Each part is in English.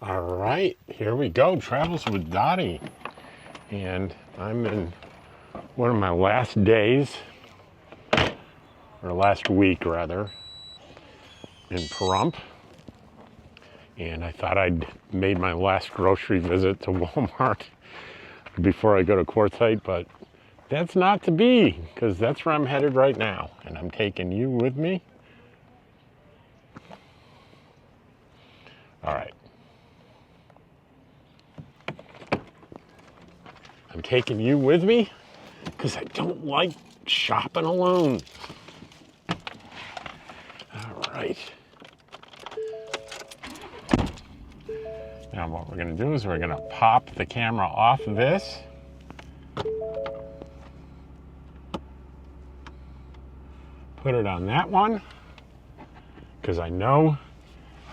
All right, here we go. Travels with Dottie. And I'm in one of my last days, or last week rather, in Pahrump. And I thought I'd made my last grocery visit to Walmart before I go to Quartzsite, but that's not to be, because that's where I'm headed right now. And I'm taking you with me. All right. I'm taking you with me because I don't like shopping alone. All right. Now what we're going to do is we're going to pop the camera off this. Put it on that one because I know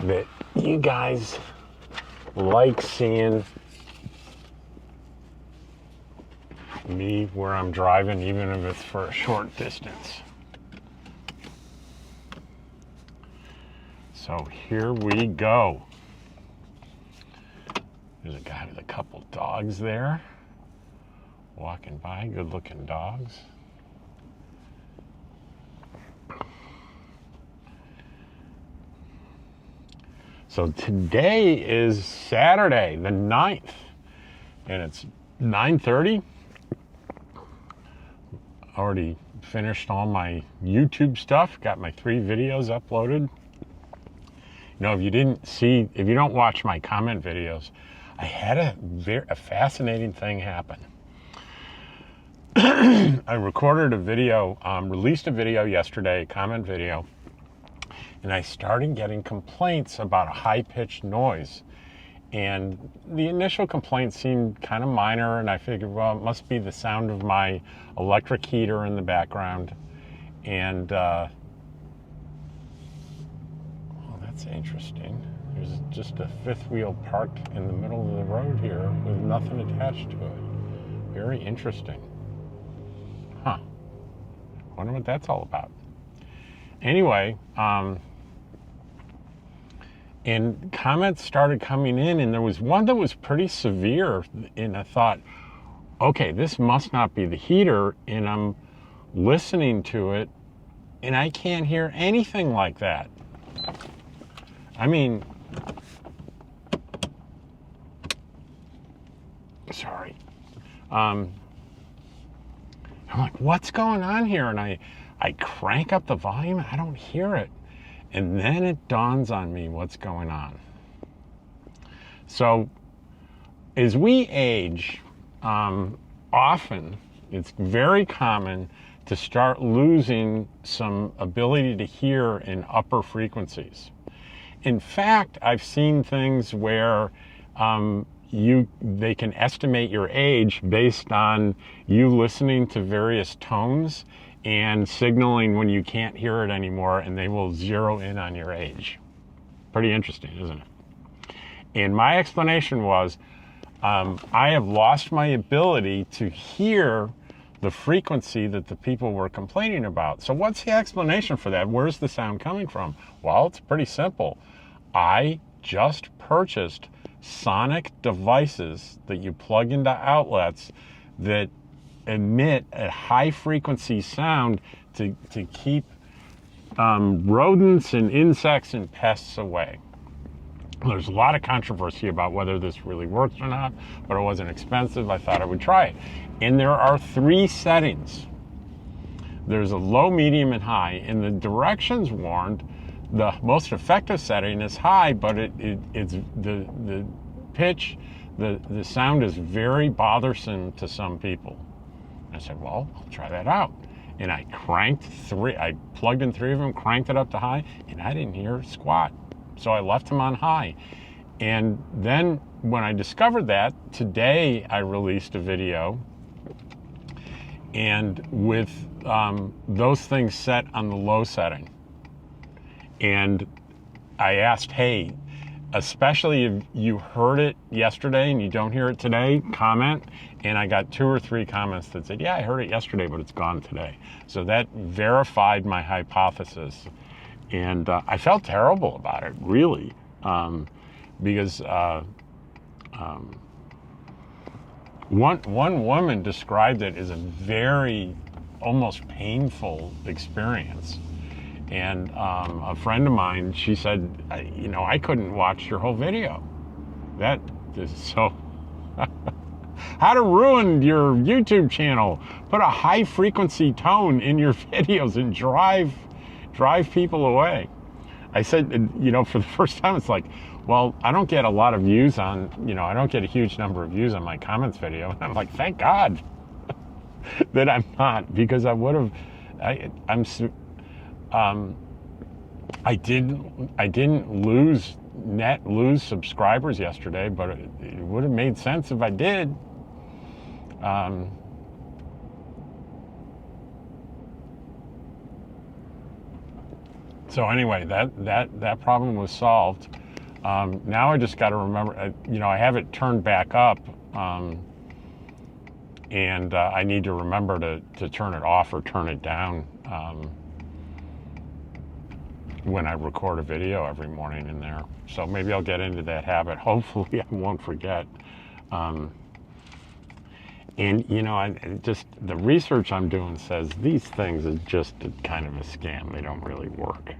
that you guys like seeing me where I'm driving, even if it's for a short distance. So here we go. There's a guy with a couple dogs there walking by, good looking dogs. So today is Saturday, the 9th, and it's 9:30. Already finished all my YouTube stuff, got my 3 videos uploaded. You know, if you don't watch my comment videos, I had a fascinating thing happen. I recorded a video, released a video yesterday, a comment video, and I started getting complaints about a high-pitched noise. And the initial complaint seemed kind of minor, and I figured, well, it must be the sound of my electric heater in the background. And, well, that's interesting. There's just a fifth wheel parked in the middle of the road here with nothing attached to it. Very interesting. Huh. Wonder what that's all about. Anyway, and comments started coming in, and there was one that was pretty severe, and I thought, okay, this must not be the heater, and I'm listening to it, and I can't hear anything like that. I mean, sorry. I'm like, what's going on here? And I crank up the volume, I don't hear it. And then it dawns on me what's going on. So as we age, often it's very common to start losing some ability to hear in upper frequencies. In fact, I've seen things where they can estimate your age based on you listening to various tones and signaling when you can't hear it anymore, and they will zero in on your age. Pretty interesting, isn't it? And my explanation was, I have lost my ability to hear the frequency that the people were complaining about. So what's the explanation for that? Where's the sound coming from? Well, it's pretty simple. I just purchased sonic devices that you plug into outlets that emit a high frequency sound to keep rodents and insects and pests away. There's a lot of controversy about whether this really works or not, but it wasn't expensive. I thought I would try it. And there are 3 settings. There's a low, medium, and high. And the directions warned the most effective setting is high, but it's the pitch, the sound is very bothersome to some people. I said, well, I'll try that out. And I plugged in 3 of them, cranked it up to high, and I didn't hear squat. So I left them on high. And then when I discovered that, today I released a video, and with those things set on the low setting. And I asked, hey, especially if you heard it yesterday and you don't hear it today, comment. And I got 2 or 3 comments that said, yeah, I heard it yesterday, but it's gone today. So that verified my hypothesis. And I felt terrible about it, really. because one woman described it as a very almost painful experience. And a friend of mine, she said, I couldn't watch your whole video. That is so. How to ruin your YouTube channel. Put a high frequency tone in your videos and drive people away. I said, for the first time, it's like, well, I don't get a lot of views on, I don't get a huge number of views on my comments video. And I'm like, thank God that I'm not, because I would have, I didn't lose subscribers yesterday, but it would have made sense if I did. So anyway, that problem was solved. Now I just got to remember, I have it turned back up, and I need to remember to turn it off or turn it down when I record a video every morning in there. So maybe I'll get into that habit. Hopefully I won't forget. And just the research I'm doing says these things are just a kind of a scam. They don't really work.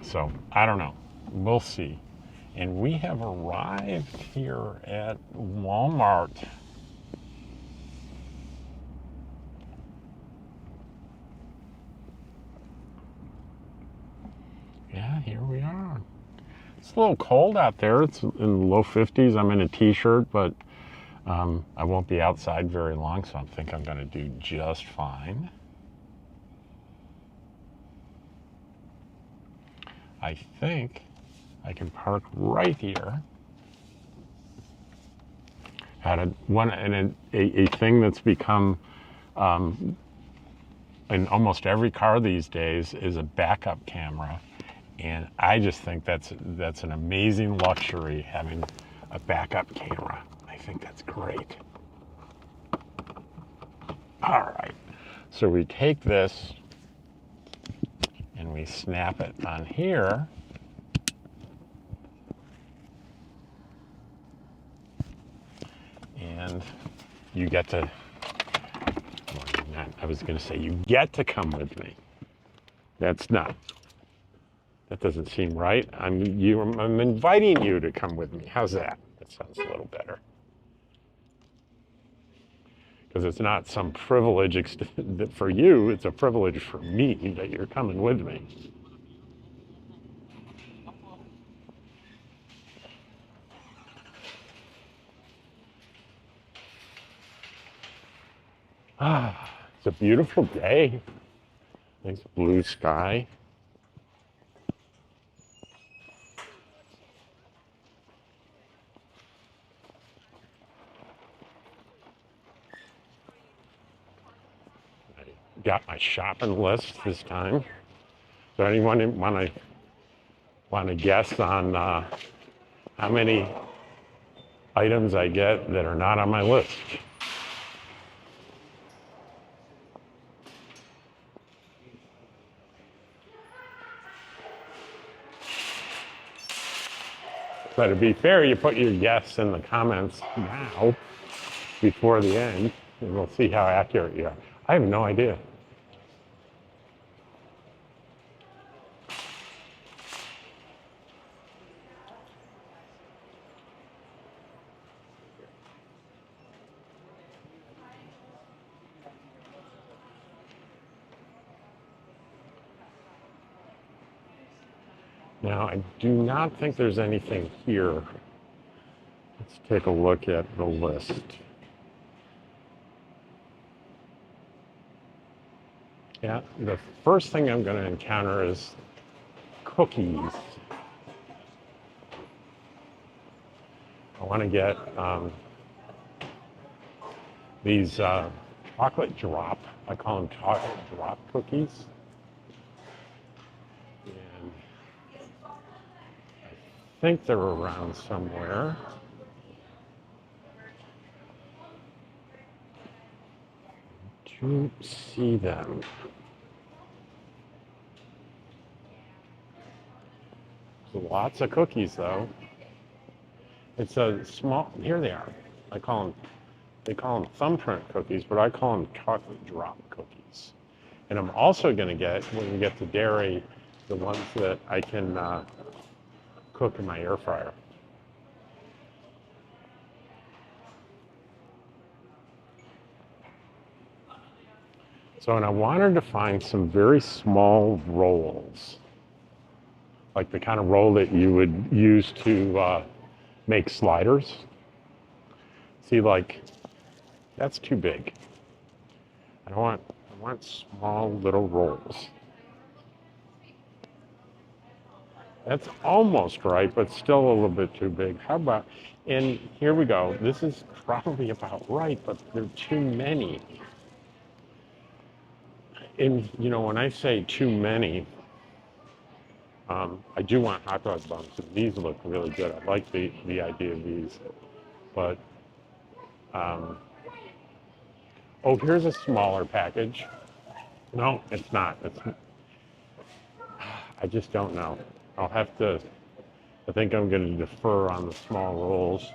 So I don't know. We'll see. And we have arrived here at Walmart. Yeah, here we are. It's a little cold out there. It's in the low 50s. I'm in a t-shirt, but I won't be outside very long, so I think I'm going to do just fine. I think I can park right here. A thing that's become in almost every car these days is a backup camera. And I just think that's an amazing luxury, having a backup camera. I think that's great. All right, so we take this and we snap it on here. And you get to, I was going to say, you get to come with me. That doesn't seem right. I'm inviting you to come with me. How's that? That sounds a little better. Because it's not some privilege for you, it's a privilege for me that you're coming with me. It's a beautiful day. Nice blue sky. Got my shopping list this time. So anyone want to guess on how many items I get that are not on my list? But to be fair, you put your guess in the comments now before the end, and we'll see how accurate you are. I have no idea. Now, I do not think there's anything here. Let's take a look at the list. Yeah, the first thing I'm going to encounter is cookies. I want to get these chocolate drop, I call them chocolate drop cookies. And I think they're around somewhere. To see them. Lots of cookies though. It's a small, here they are. I call them, they call them thumbprint cookies, but I call them chocolate drop cookies. And I'm also gonna get, when we get to dairy, the ones that I can cook in my air fryer. So, and I wanted to find some very small rolls, like the kind of roll that you would use to make sliders. See, like, that's too big. I want small little rolls. That's almost right, but still a little bit too big. How about, and here we go. This is probably about right, but there are too many. And, you know, when I say too many, I do want hot dog buns. These look really good. I like the idea of these. But, oh, here's a smaller package. No, it's not. I just don't know. I'll have to, I think I'm going to defer on the small rolls.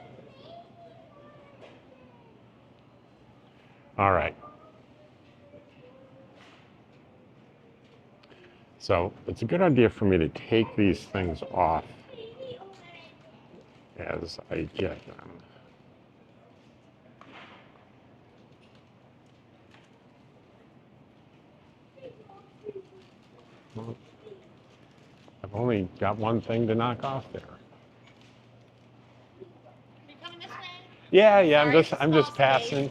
All right. So it's a good idea for me to take these things off as I get them. Well, I've only got one thing to knock off there. You coming this way? Yeah, Sorry, I'm just small passing.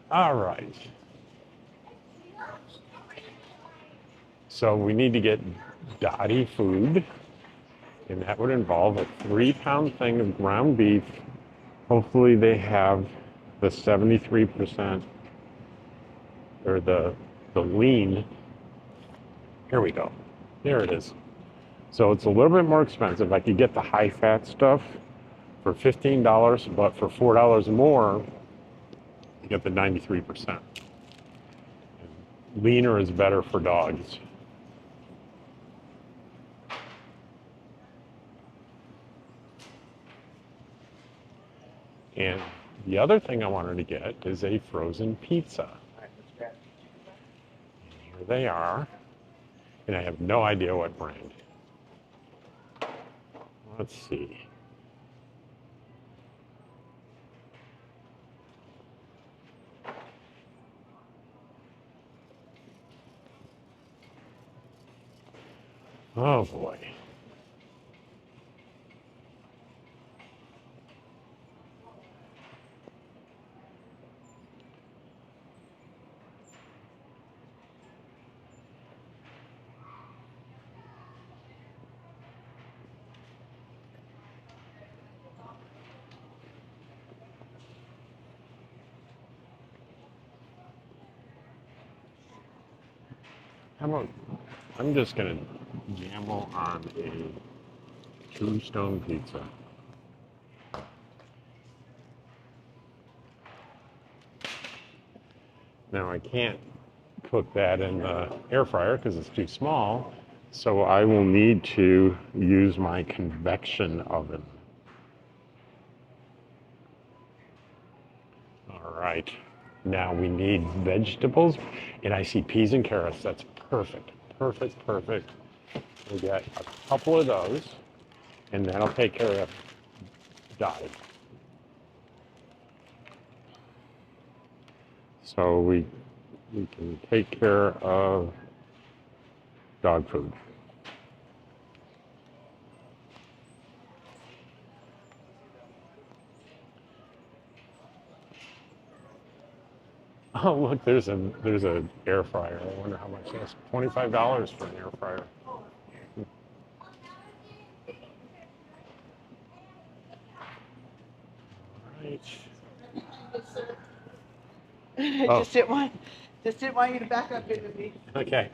All right. So we need to get Dottie food, and that would involve a 3-pound thing of ground beef. Hopefully they have the 73% or the lean. Here we go. There it is. So it's a little bit more expensive. I could get the high fat stuff for $15, but for $4 more, you get the 93%. Leaner is better for dogs. And the other thing I wanted to get is a frozen pizza. And here they are. And I have no idea what brand. Let's see. Oh boy. How about, I'm just gonna gamble on a Tombstone pizza. Now I can't cook that in the air fryer because it's too small, so I will need to use my convection oven. All right, now we need vegetables, and I see peas and carrots. That's perfect, perfect, perfect. We got a couple of those, and that'll take care of Dottie. So we can take care of dog food. Oh look, there's a air fryer. I wonder how much that's $25 for an air fryer. Right. Oh. Just didn't want you to back up into me. Okay.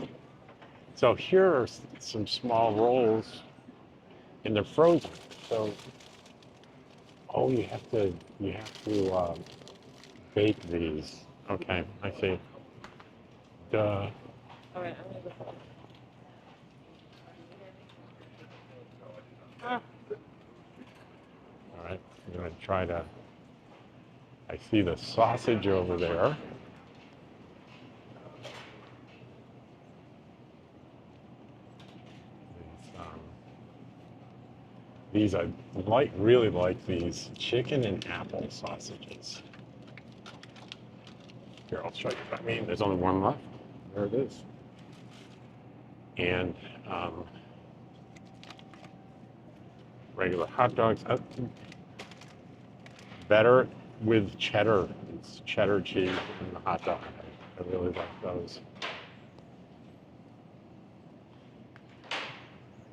So here are some small rolls, and they're frozen. So, oh, you have to bake these. Okay, I see. Duh. All right, I'm gonna go. All right, I'm gonna try to, I see the sausage over there. These I really like these chicken and apple sausages. Here, I'll show you. I mean, there's only one left. There it is. And regular hot dogs. Better with cheddar. It's cheddar cheese in the hot dog. I really like those.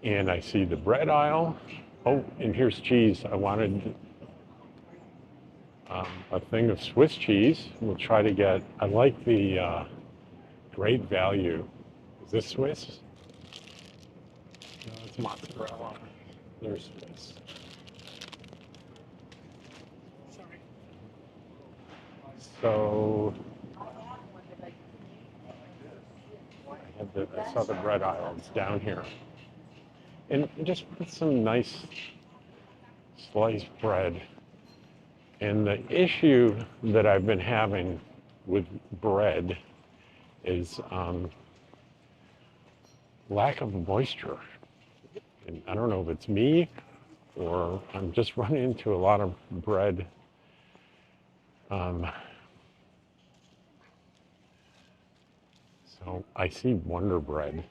And I see the bread aisle. Oh, and here's cheese. I wanted a thing of Swiss cheese. We'll try to get, I like the Great Value. Is this Swiss? No, it's mozzarella. There's Swiss. Sorry. So, I saw the bread aisle. It's down here. And just put some nice sliced bread. And the issue that I've been having with bread is lack of moisture. And I don't know if it's me or I'm just running into a lot of bread. So I see Wonder Bread,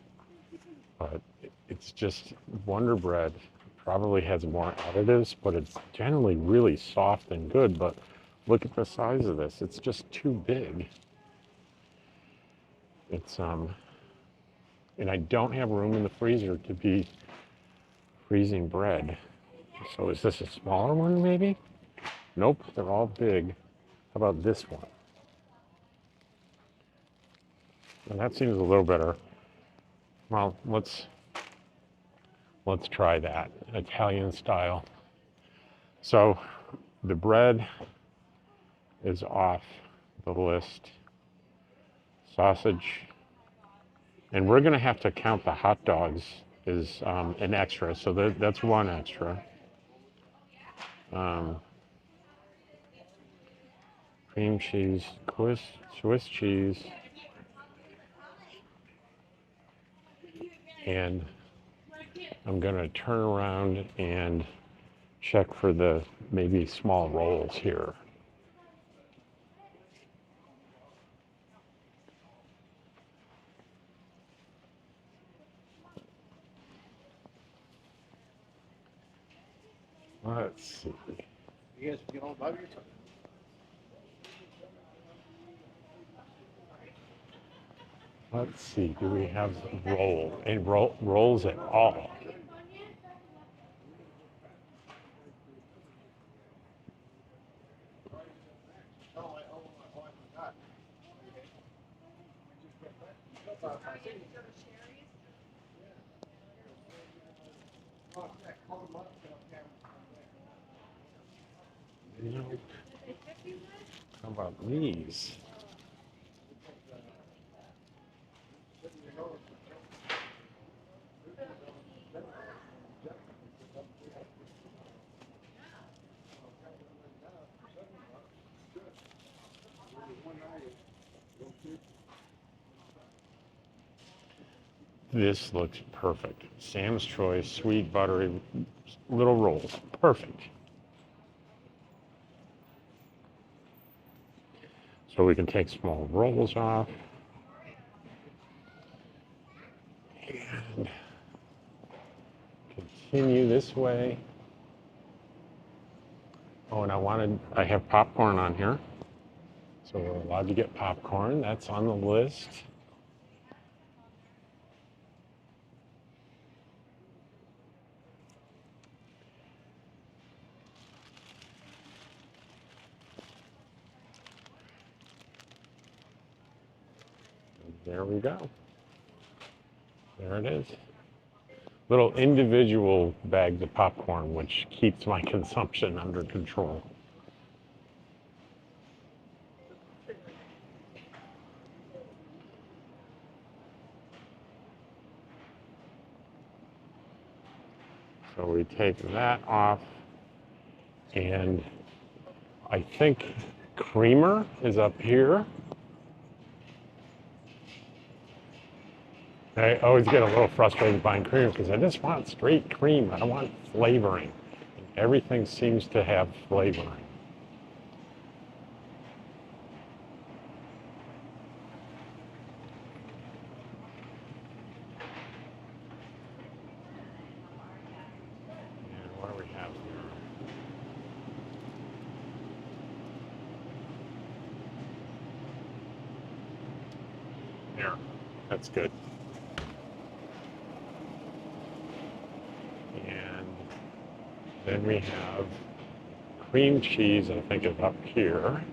but it's just Wonder Bread probably has more additives, but it's generally really soft and good. But look at the size of this. It's just too big. It's and I don't have room in the freezer to be freezing bread. So is this a smaller one maybe? Nope, they're all big. How about this one? And that seems a little better. Well, let's try that, Italian style. So the bread is off the list. Sausage, and we're gonna have to count the hot dogs as an extra, so that's one extra. Cream cheese, Swiss cheese, and I'm gonna turn around and check for the maybe small rolls here. Let's see. You guys get all above your time. Let's see. Do we have rolls at all? Nope. How about these? This looks perfect. Sam's Choice, sweet, buttery, little rolls. Perfect. So we can take small rolls off. And continue this way. Oh, and I have popcorn on here. So we're allowed to get popcorn. That's on the list. There we go. There it is. Little individual bags of popcorn, which keeps my consumption under control. So we take that off, and I think creamer is up here. I always get a little frustrated buying creamer because I just want straight cream. I don't want flavoring. Everything seems to have flavoring. And what do we have here? There, that's good. And then we have cream cheese, I think is up here.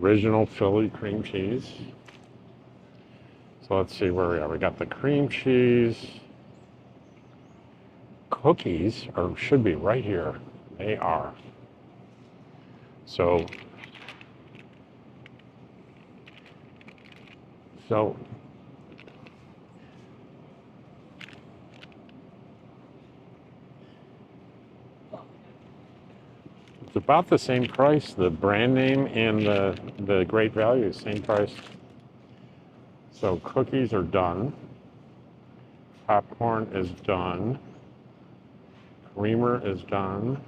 Original Philly cream cheese. So let's see where we are. We got the cream cheese. Cookies should be right here. They are. So it's about the same price. The brand name and the great value, same price. So cookies are done. Popcorn is done. Creamer is done.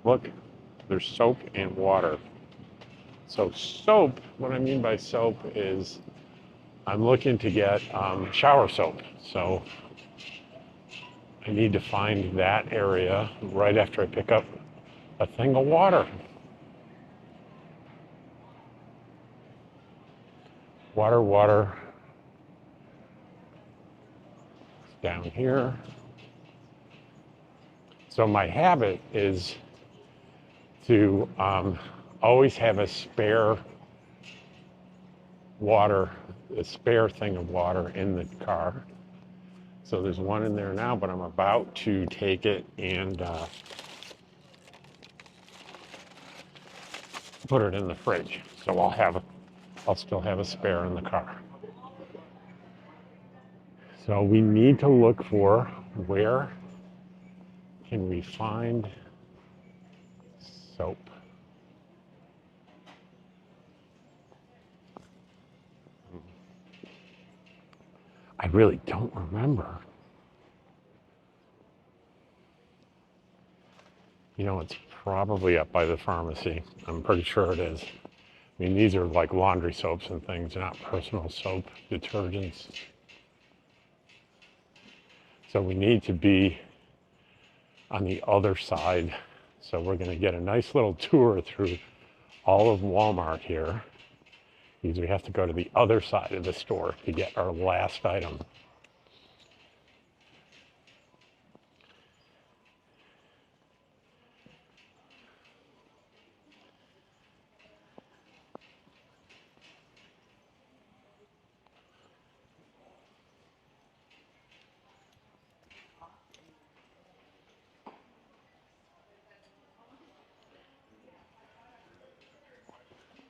Look, there's soap and water. So soap, what I mean by soap is I'm looking to get shower soap. So I need to find that area right after I pick up a thing of water. Water. It's down here. So my habit is to always have a spare thing of water in the car. So there's one in there now, but I'm about to take it and put it in the fridge. So I'll still have a spare in the car. So we need to look for where can we find soap. I really don't remember. You know, it's probably up by the pharmacy. I'm pretty sure it is. I mean, these are like laundry soaps and things, not personal soap, detergents. So we need to be on the other side. So we're going to get a nice little tour through all of Walmart here, because we have to go to the other side of the store to get our last item.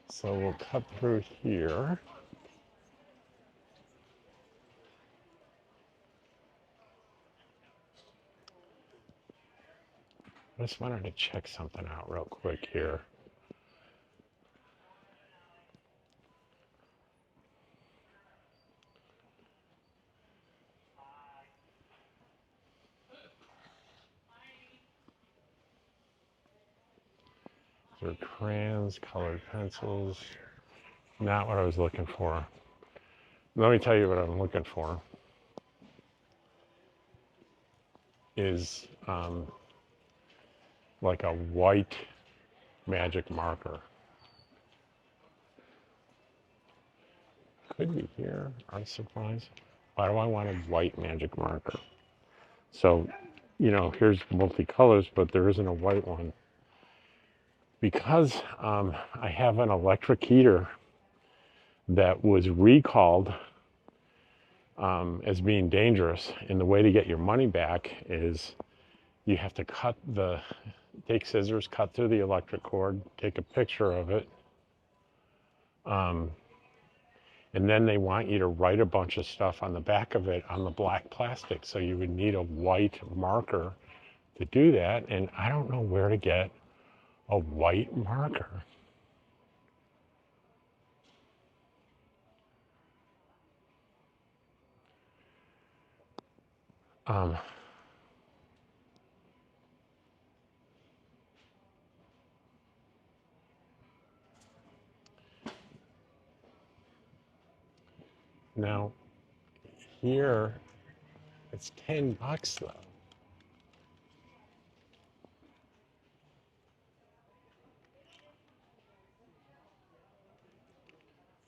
So we'll cut through here. I just wanted to check something out real quick here. There are crayons, colored pencils. Not what I was looking for. Let me tell you what I'm looking for. Is like a white magic marker. Could be here, art supplies. Why do I want a white magic marker? So, you know, here's multicolors, but there isn't a white one. Because I have an electric heater that was recalled as being dangerous, and the way to get your money back is you have to take scissors, cut through the electric cord, take a picture of it, Um, and then they want you to write a bunch of stuff on the back of it on the black plastic. So you would need a white marker to do that. And I don't know where to get a white marker. Um, Now, here, it's $10 though.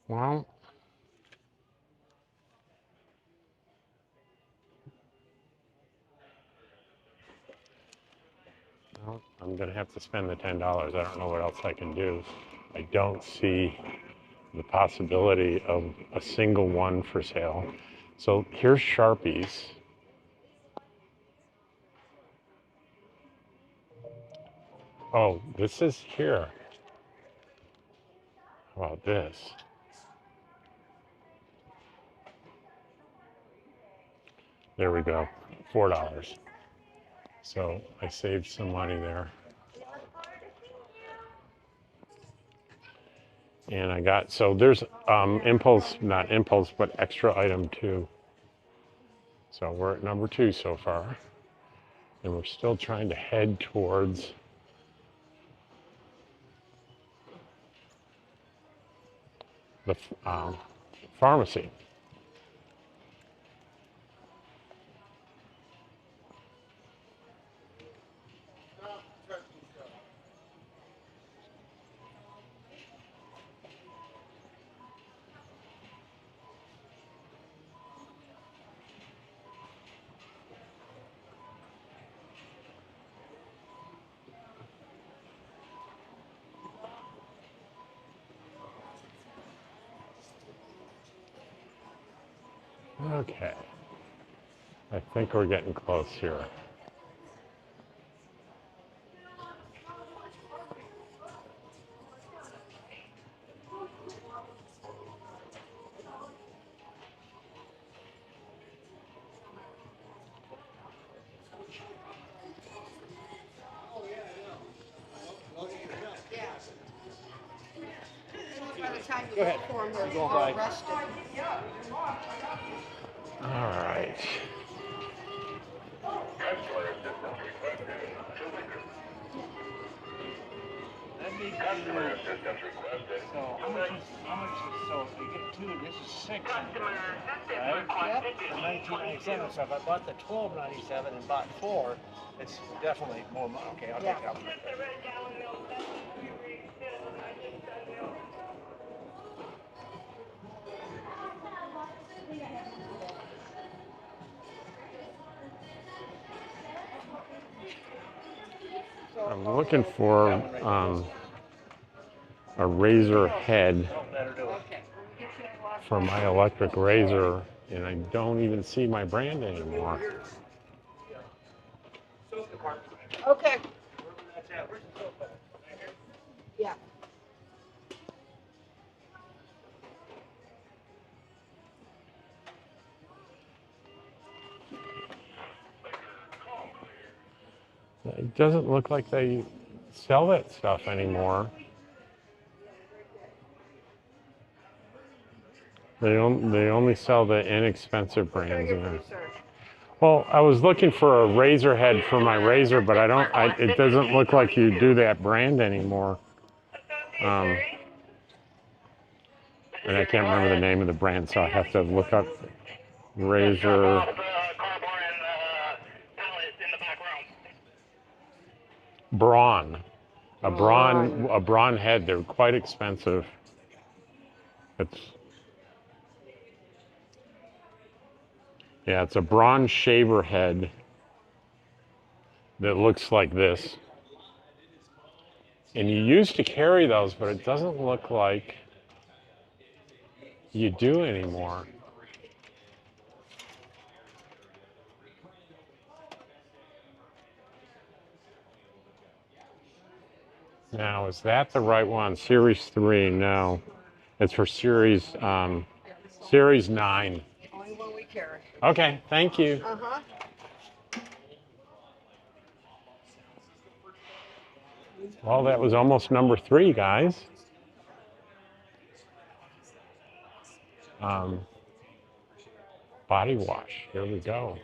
Well, I'm gonna have to spend the $10. I don't know what else I can do. I don't see the possibility of a single one for sale. So here's Sharpies. Oh, this is here. How about this? There we go, $4. So I saved some money there. And I got, so there's impulse, not impulse, but extra item 2. So we're at number 2 so far. And we're still trying to head towards the pharmacy. Okay. I think we're getting close here. By the time you Go ahead. look for them, they're Go all by. rusted. All right. That needs to. So so you get 2, this is 6. Right? Yep. For 1997. So if I bought the 12.97 and bought 4, it's definitely more money. Okay, I'll take it out. I'm looking for a razor head for my electric razor, and I don't even see my brand anymore. Okay. Yeah. It doesn't look like they sell that stuff anymore. They only sell the inexpensive brands in there. Well, I was looking for a razor head for my razor, but it doesn't look like you do that brand anymore. And I can't remember the name of the brand, so I have to look up razor. Braun. A brawn head. They're quite expensive. It's a brawn shaver head that looks like this. And you used to carry those, but it doesn't look like you do anymore. Now, is that the right one? Series 3, no. It's for series 9. Only one we carry. Okay, thank you. Uh-huh. Well, that was almost number 3, guys. Body wash. Here we go.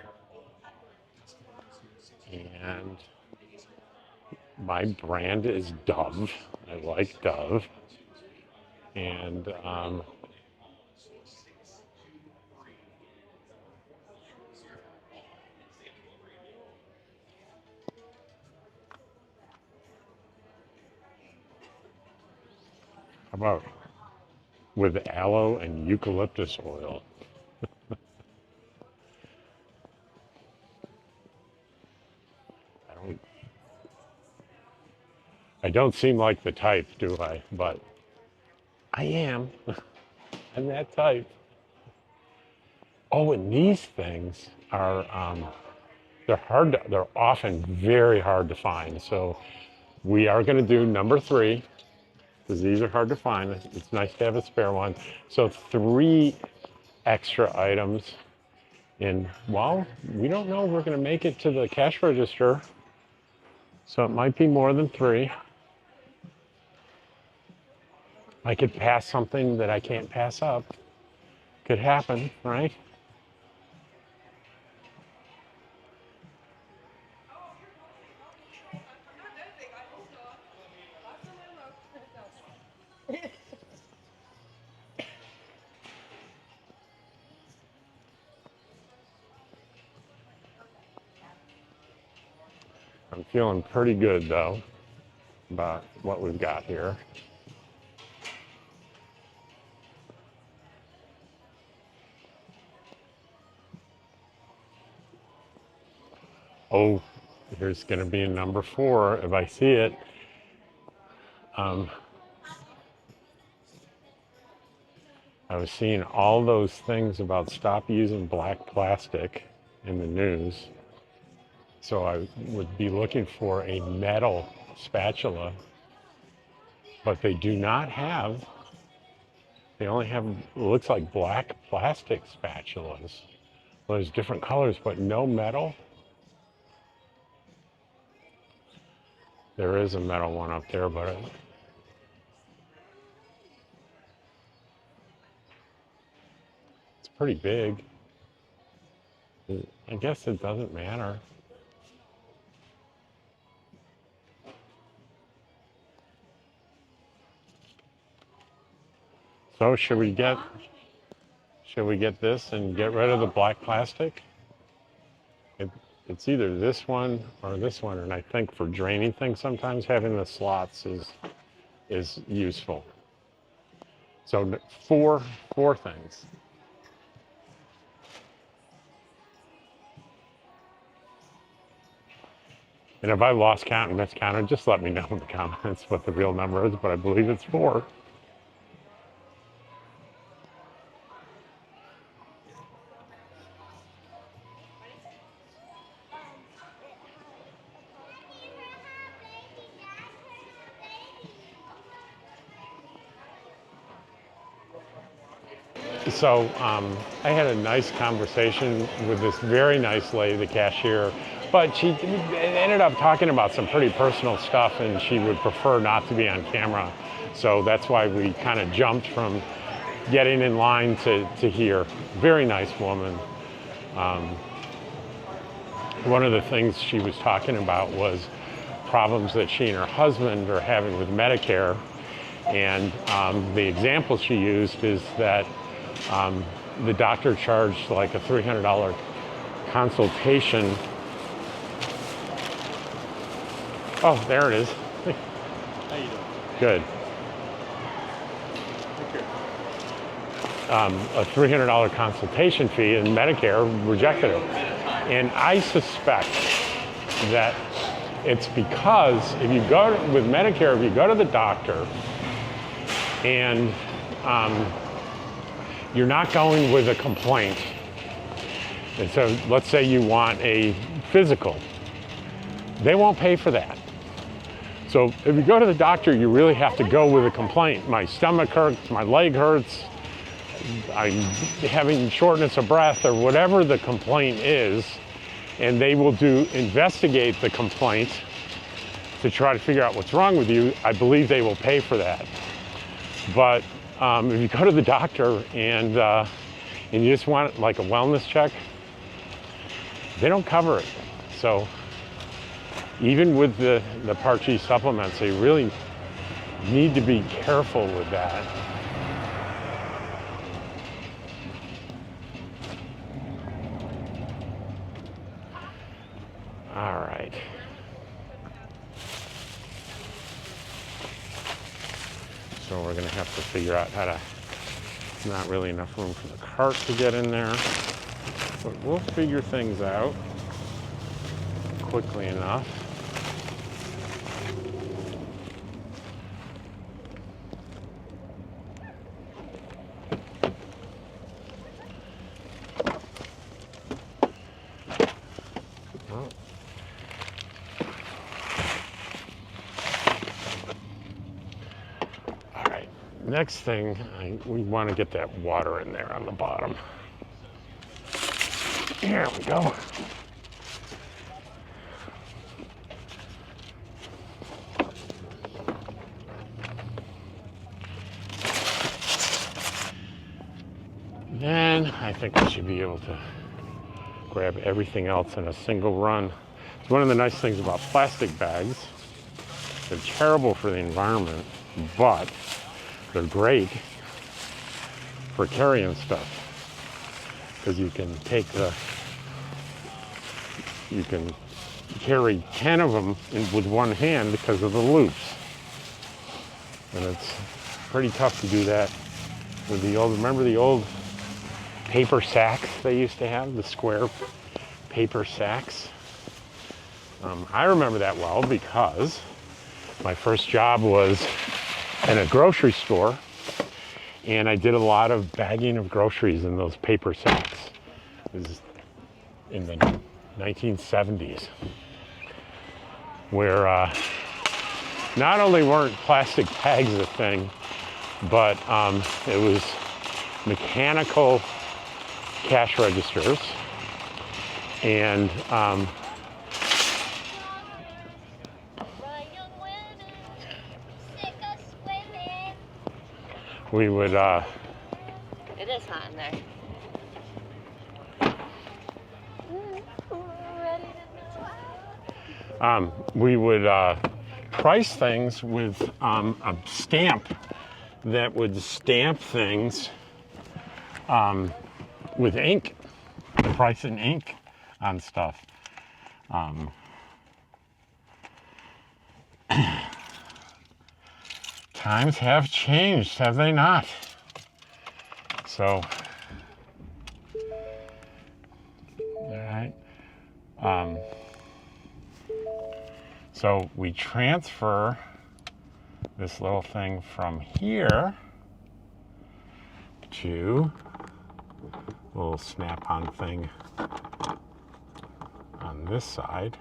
And my brand is Dove. I like Dove. And how about with aloe and eucalyptus oil? I don't seem like the type, do I? But I am. I'm that type. Oh, and these things are, they're often very hard to find. So we are going to do number 3 because these are hard to find. It's nice to have a spare one. So 3 extra items. And well, we don't know if we're going to make it to the cash register. So it might be more than 3. I could pass something that I can't pass up. Could happen, right? I'm feeling pretty good though about what we've got here. Oh, here's going to be a number 4 if I see it. I was seeing all those things about stop using black plastic in the news. So I would be looking for a metal spatula, but they do not have, they only have, it looks like black plastic spatulas. Well, there's different colors, but no metal. There is a metal one up there, but it's pretty big. I guess it doesn't matter. So should we get this and get rid of the black plastic? It's either this one, and I think for draining things sometimes having the slots is useful. So four things. And if I lost count and miscounted, just let me know in the comments what the real number is, but I believe it's 4. So I had a nice conversation with this very nice lady, the cashier, but she ended up talking about some pretty personal stuff and she would prefer not to be on camera. So that's why we kind of jumped from getting in line to here. Very nice woman. One of the things she was talking about was problems that she and her husband are having with Medicare. And the example she used is that the doctor charged like a $300 consultation. Oh, there it is. How you doing? Good. A $300 consultation fee, and Medicare rejected it. And I suspect that it's because if you go with Medicare, if you go to the doctor and you're not going with a complaint. And so let's say you want a physical. They won't pay for that. So if you go to the doctor, you really have to go with a complaint. My stomach hurts, my leg hurts, I'm having shortness of breath, or whatever the complaint is, and they will investigate the complaint to try to figure out what's wrong with you. I believe they will pay for that. But if you go to the doctor and you just want like a wellness check, they don't cover it. So even with the Part G supplements, they really need to be careful with that. All right. So we're gonna have to figure out how to, not really enough room for the cart to get in there, but we'll figure things out quickly enough. Next thing, we want to get that water in there on the bottom. Here we go. Then I think we should be able to grab everything else in a single run. It's one of the nice things about plastic bags. They're terrible for the environment, but they're great for carrying stuff, because you can carry 10 of them with one hand because of the loops. And it's pretty tough to do that with the old, remember the old paper sacks they used to have, the square paper sacks? I remember that well because my first job was in a grocery store, and I did a lot of bagging of groceries in those paper sacks. It was in the 1970s, where not only weren't plastic bags a thing, but it was mechanical cash registers, and we would it is hot in there. We would price things with a stamp that would stamp things with ink, price in ink on stuff. Times have changed, have they not? So, all right. So we transfer this little thing from here to a little snap-on thing on this side.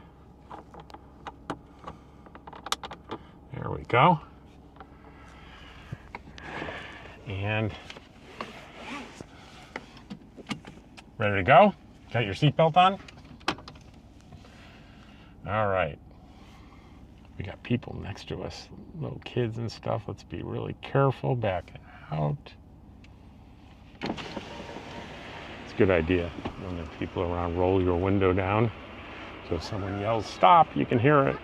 There we go. And ready to go? Got your seatbelt on? All right. We got people next to us, little kids and stuff. Let's be really careful backing out. It's a good idea when there are people around. Roll your window down, so if someone yells stop, you can hear it.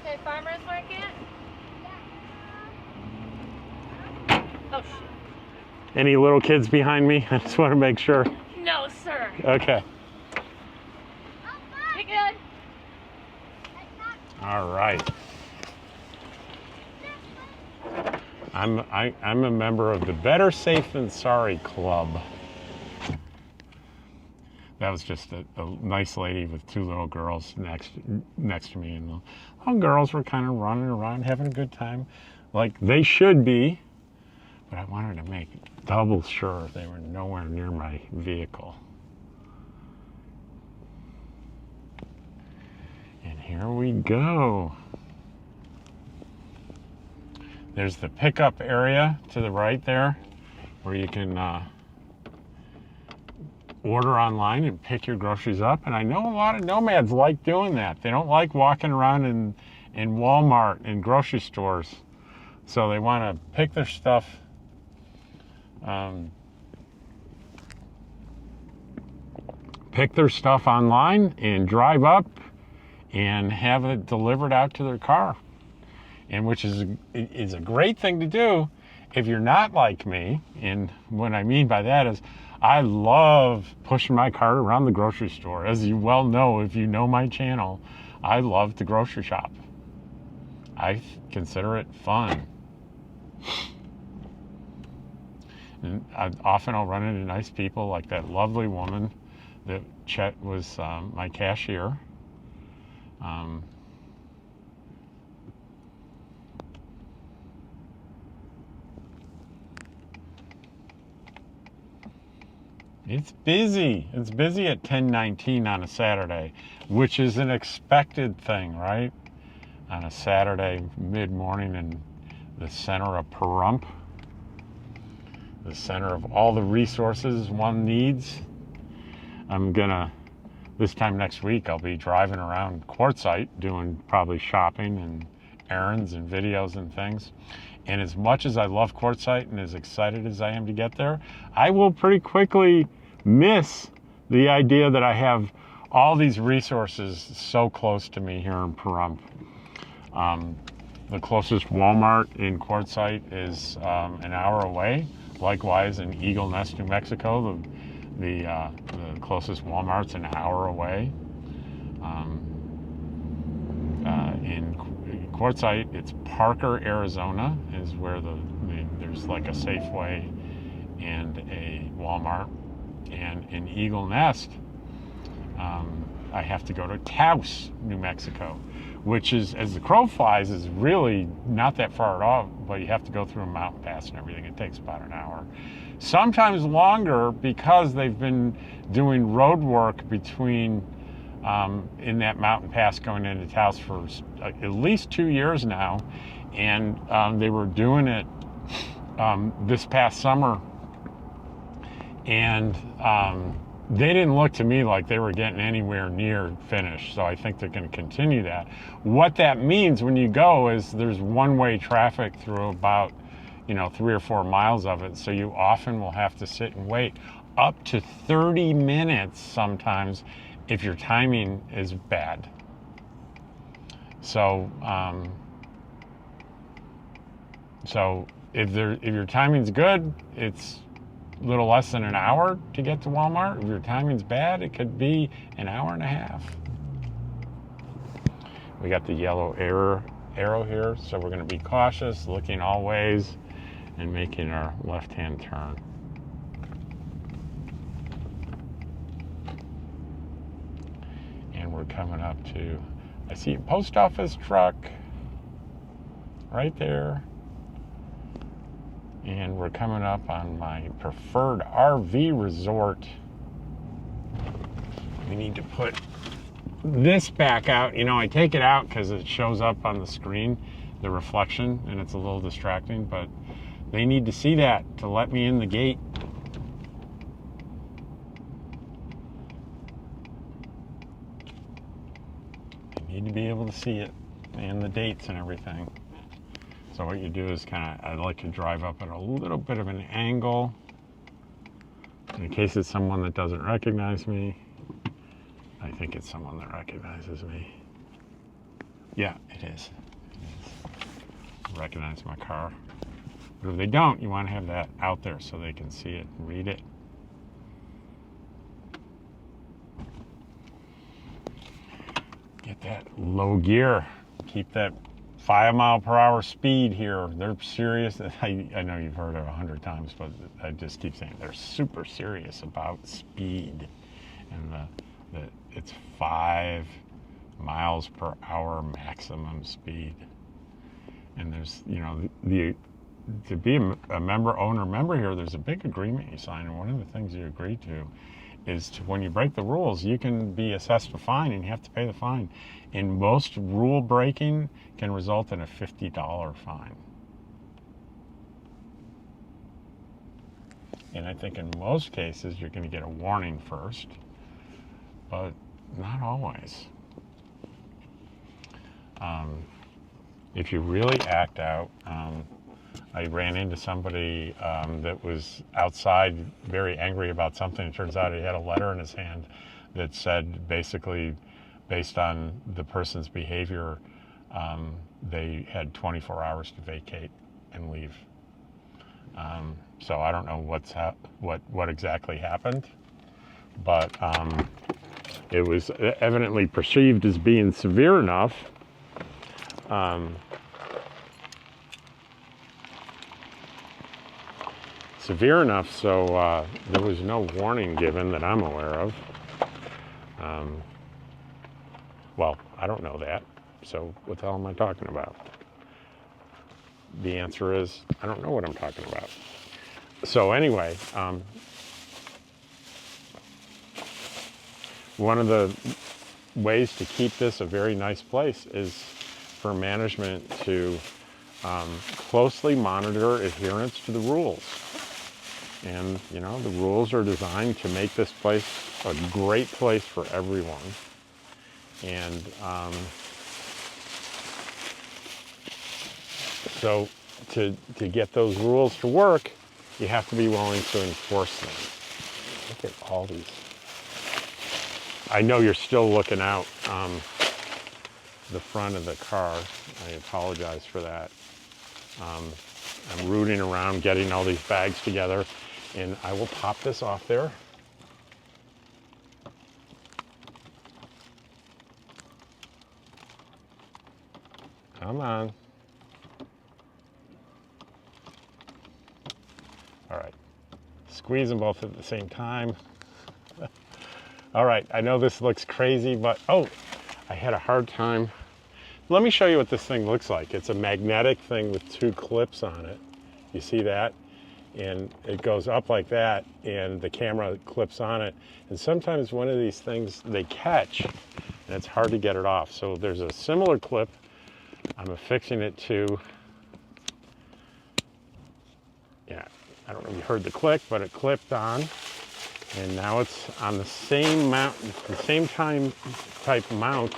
Okay, farmer's market? Oh, shit. Any little kids behind me? I just want to make sure. No, sir. Okay. You good? All right. I'm a member of the Better Safe Than Sorry Club. That was just a nice lady with two little girls next to me, and the little girls were kind of running around having a good time, like they should be. But I wanted to make double sure they were nowhere near my vehicle. And here we go. There's the pickup area to the right there, where you can order online and pick your groceries up. And I know a lot of nomads like doing that. They don't like walking around in Walmart and grocery stores. So they want to pick their stuff online and drive up and have it delivered out to their car. And which is a great thing to do if you're not like me. And what I mean by that is I love pushing my cart around the grocery store. As you well know, if you know my channel, I love to grocery shop. I consider it fun. And I'll run into nice people like that lovely woman that Chet was my cashier. It's busy. It's busy at 10:19 on a Saturday, which is an expected thing, right? On a Saturday mid-morning in the center of Pahrump, the center of all the resources one needs. This time next week, I'll be driving around Quartzsite doing probably shopping and errands and videos and things. And as much as I love Quartzsite and as excited as I am to get there, I will pretty quickly miss the idea that I have all these resources so close to me here in Pahrump. The closest Walmart in Quartzsite is an hour away. Likewise, in Eagle Nest, New Mexico, the closest Walmart's an hour away. In Quartzsite, it's Parker, Arizona, is where there's like a Safeway and a Walmart. And in Eagle Nest, I have to go to Taos, New Mexico, which is, as the crow flies, is really not that far at all, but you have to go through a mountain pass and everything. It takes about an hour. Sometimes longer, because they've been doing road work between in that mountain pass going into Taos for at least 2 years now. And they were doing it this past summer. And they didn't look to me like they were getting anywhere near finished. So I think they're going to continue that. What that means when you go is there's one-way traffic through about 3 or 4 miles of it. So you often will have to sit and wait up to 30 minutes sometimes if your timing is bad. So if your timing's good, it's a little less than an hour to get to Walmart. If your timing's bad, it could be an hour and a half. We got the yellow arrow here, so we're going to be cautious, looking all ways, and making our left-hand turn. And we're coming up to, I see a post office truck right there. And we're coming up on my preferred RV resort. We need to put this back out. I take it out because it shows up on the screen, the reflection, and it's a little distracting, but they need to see that to let me in the gate. They need to be able to see it and the dates and everything. So what you do is I like to drive up at a little bit of an angle in case it's someone that doesn't recognize me. I think it's someone that recognizes me. Yeah, it is. Recognize my car. But if they don't, you want to have that out there so they can see it and read it. Get that low gear. Keep that 5 mile per hour speed here. They're serious. I know you've heard it 100 times, but I just keep saying they're super serious about speed. And it's 5 miles per hour maximum speed. And there's, to be a owner member here, there's a big agreement you sign. And one of the things you agree to is to, when you break the rules, you can be assessed a fine and you have to pay the fine. And most rule breaking can result in a $50 fine. And I think in most cases you're going to get a warning first, but not always. If you really act out, I ran into somebody that was outside very angry about something. It turns out he had a letter in his hand that said, basically, based on the person's behavior, they had 24 hours to vacate and leave. So I don't know what exactly happened, but it was evidently perceived as being severe enough. So there was no warning given that I'm aware of. Well, I don't know that, so what the hell am I talking about? The answer is, I don't know what I'm talking about. So anyway, one of the ways to keep this a very nice place is for management to closely monitor adherence to the rules. And, you know, the rules are designed to make this place a great place for everyone. And so to get those rules to work, you have to be willing to enforce them. Look at all these. I know you're still looking out the front of the car. I apologize for that. I'm rooting around getting all these bags together, and I will pop this off there. Come on. All right. Squeeze them both at the same time. All right, I know this looks crazy, but oh, I had a hard time. Let me show you what this thing looks like. It's a magnetic thing with two clips on it. You see that? And it goes up like that, and the camera clips on it. And sometimes one of these things, they catch, and it's hard to get it off. So there's a similar clip. I'm affixing it to, yeah, I don't know if you heard the click, but it clipped on. And now it's on the same mount, the same type mount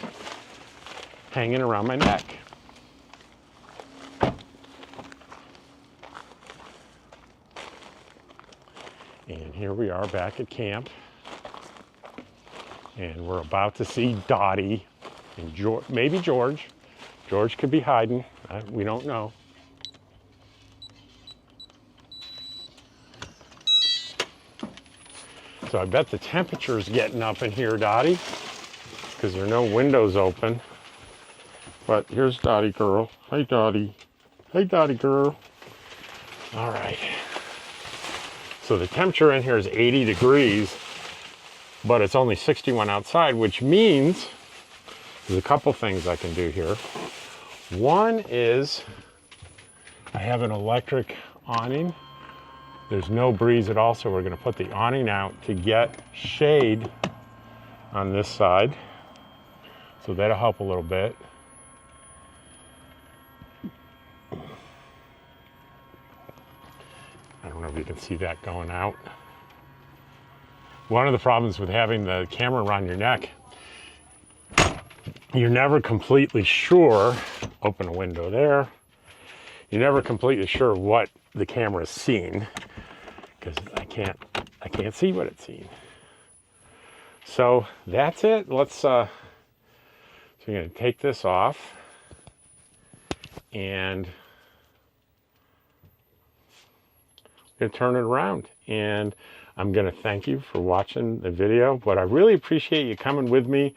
hanging around my neck. And here we are back at camp. And we're about to see Dottie and maybe George. George could be hiding. We don't know. So I bet the temperature's getting up in here, Dottie, because there are no windows open. But here's Dottie girl. Hey, Dottie. Hey, Dottie girl. All right. So the temperature in here is 80 degrees, but it's only 61 outside, which means there's a couple things I can do here. One is I have an electric awning. There's no breeze at all, so we're going to put the awning out to get shade on this side. So that'll help a little bit. I don't know if you can see that going out. One of the problems with having the camera around your neck, you're never completely sure, open a window there, you're never completely sure what the camera is seeing, because I can't see what it's seeing. So that's it. So I'm going to take this off, and I'm going to turn it around, and I'm going to thank you for watching the video, but I really appreciate you coming with me.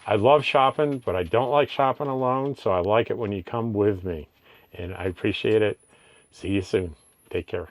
I love shopping, but I don't like shopping alone, so I like it when you come with me, and I appreciate it. See you soon. Take care.